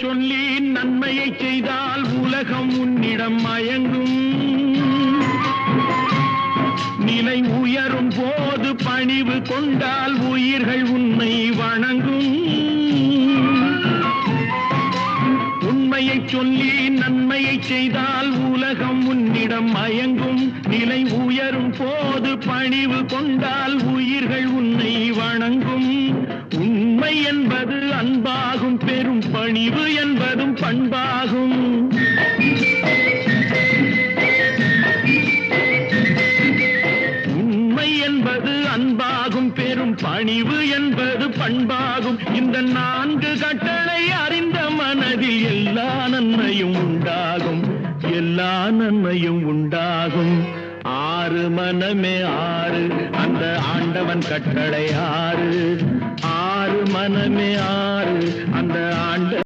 சொல்லி நன்மையை செய்தால் உலகம் உன்னிடம் மயங்கும். நிலை உயரும் போது பணிவு கொண்டால் உயிர்கள் உன்னை வணங்கும். உண்மையை சொல்லி நன்மையை செய்தால் உலகம் உன்னிடம் மயங்கும். நிலை உயரும் போது பணிவு கொண்டால் உயிர்கள் உன்னை வணங்கும். உண்மை என்பது அன்பாகும், பெரும் பணிவு என்பதும் பண்பாகும். உண்மை என்பது அன்பாகும், பெரும் பணிவு என்பது பண்பாகும். இந்த 4 கட்டளை அறிந்த மனதில் எல்லா நன்மையும் உண்டாகும், எல்லா நன்மையும் உண்டாகும். 6 மனமே 6, அந்த ஆண்டவன் கட்டளை 6. 6 மனமே 6.